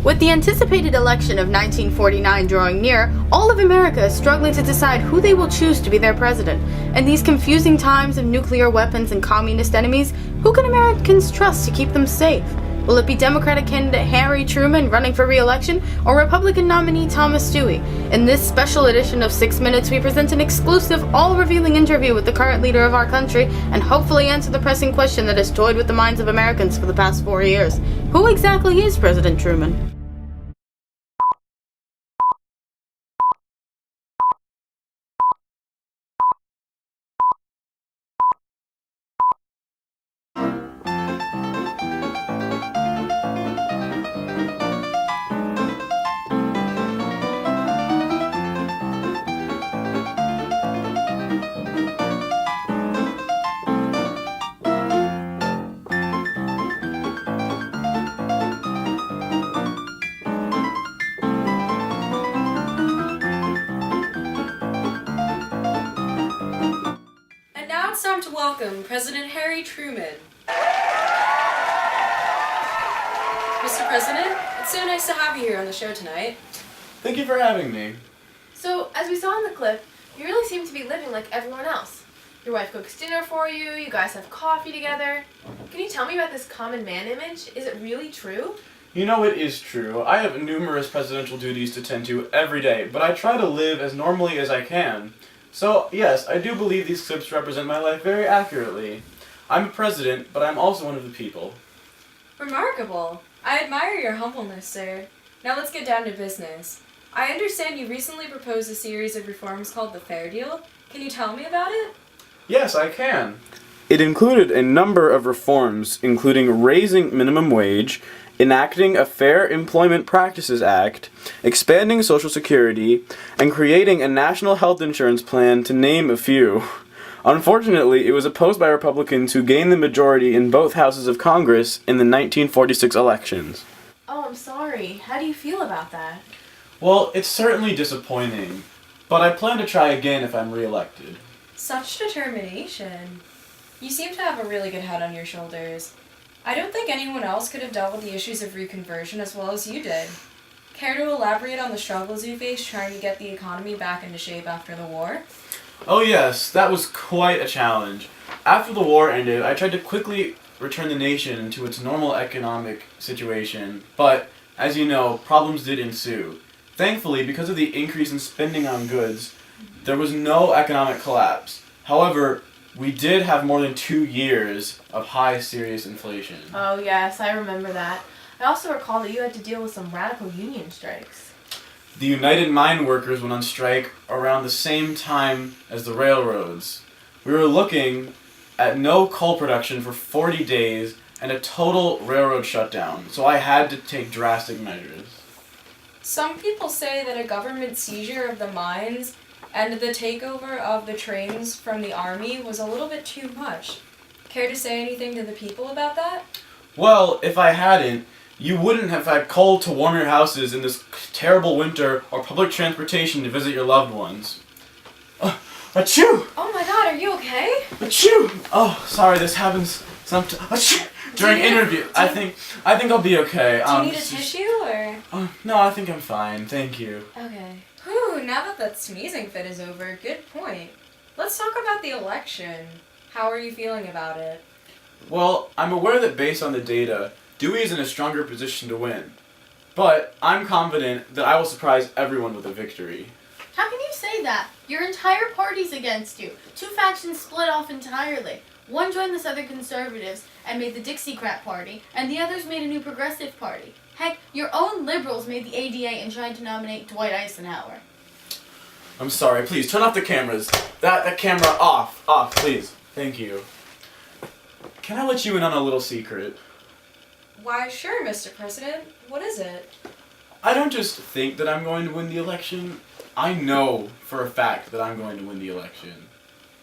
With the anticipated election of 1949 drawing near, all of America is struggling to decide who they will choose to be their president. In these confusing times of nuclear weapons and communist enemies, who can Americans trust to keep them safe? Will it be Democratic candidate Harry Truman running for re-election, or Republican nominee Thomas Dewey? In this special edition of 6 Minutes, we present an exclusive, all-revealing interview with the current leader of our country, and hopefully answer the pressing question that has toyed with the minds of Americans for the past 4 years. Who exactly is President Truman? It's time to welcome President Harry Truman. Mr. President, it's so nice to have you here on the show tonight. Thank you for having me. So, as we saw in the clip, you really seem to be living like everyone else. Your wife cooks dinner for you, you guys have coffee together. Can you tell me about this common man image? Is it really true? You know, it is true. I have numerous presidential duties to tend to every day, but I try to live as normally as I can. So, yes, I do believe these clips represent my life very accurately. I'm a president, but I'm also one of the people. Remarkable. I admire your humbleness, sir. Now let's get down to business. I understand you recently proposed a series of reforms called the Fair Deal. Can you tell me about it? Yes, I can. It included a number of reforms, including raising minimum wage, enacting a Fair Employment Practices Act, expanding Social Security, and creating a national health insurance plan, to name a few. Unfortunately, it was opposed by Republicans who gained the majority in both houses of Congress in the 1946 elections. Oh, I'm sorry. How do you feel about that? Well, it's certainly disappointing, but I plan to try again if I'm re-elected. Such determination. You seem to have a really good head on your shoulders. I don't think anyone else could have dealt with the issues of reconversion as well as you did. Care to elaborate on the struggles you faced trying to get the economy back into shape after the war? Oh yes, that was quite a challenge. After the war ended, I tried to quickly return the nation to its normal economic situation, but, as you know, problems did ensue. Thankfully, because of the increase in spending on goods, there was no economic collapse. However, we did have more than 2 years of high, serious inflation. Oh, yes, I remember that. I also recall that you had to deal with some radical union strikes. The United Mine Workers went on strike around the same time as the railroads. We were looking at no coal production for 40 days and a total railroad shutdown, so I had to take drastic measures. Some people say that a government seizure of the mines and the takeover of the trains from the army was a little bit too much. Care to say anything to the people about that? Well, if I hadn't, you wouldn't have had coal to warm your houses in this terrible winter or public transportation to visit your loved ones. Achoo! Oh my god, are you okay? Achoo! Oh, sorry, this happens sometimes. Achoo! During interview. I think I'll be okay. Do you need a tissue or? No, I think I'm fine. Thank you. Okay. Whew, now that sneezing fit is over, good point. Let's talk about the election. How are you feeling about it? Well, I'm aware that based on the data, Dewey is in a stronger position to win. But I'm confident that I will surprise everyone with a victory. How can you say that? Your entire party's against you. 2 factions split off entirely. One joined the Southern Conservatives and made the Dixiecrat Party, and the others made a new Progressive Party. Heck, your own liberals made the ADA and tried to nominate Dwight Eisenhower. I'm sorry, please, turn off the cameras. That camera off, please. Thank you. Can I let you in on a little secret? Why, sure, Mr. President. What is it? I don't just think that I'm going to win the election. I know for a fact that I'm going to win the election.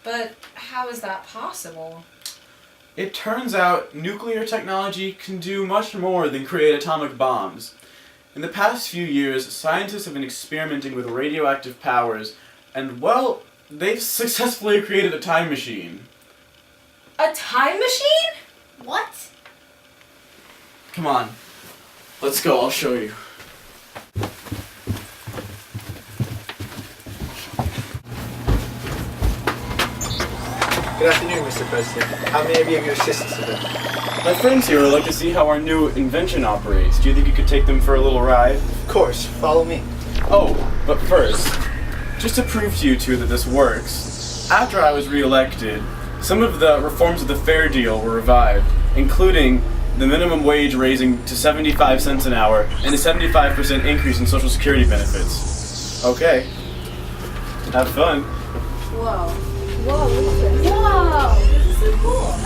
But how is that possible? It turns out nuclear technology can do much more than create atomic bombs. In the past few years, scientists have been experimenting with radioactive powers, and, well, they've successfully created a time machine. A time machine? What? Come on. Let's go, I'll show you. Good afternoon, Mr. President. How may I be of your assistance today? My friends here would like to see how our new invention operates. Do you think you could take them for a little ride? Of course, follow me. Oh, but first, just to prove to you two that this works, after I was re-elected, some of the reforms of the Fair Deal were revived, including the minimum wage raising to 75 cents an hour and a 75% increase in Social Security benefits. Okay. Have fun. Whoa, look at this. Wow, this is so cool.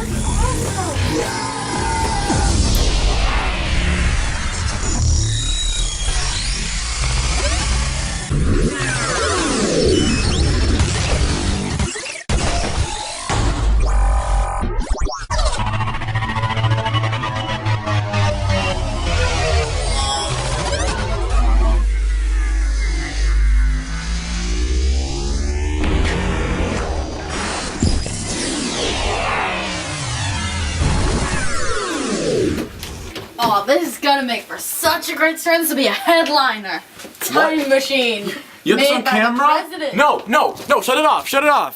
Oh, this is gonna make for such a great story. This will be a headliner. Time machine. You have this made on by the camera? president. No, shut it off, shut it off.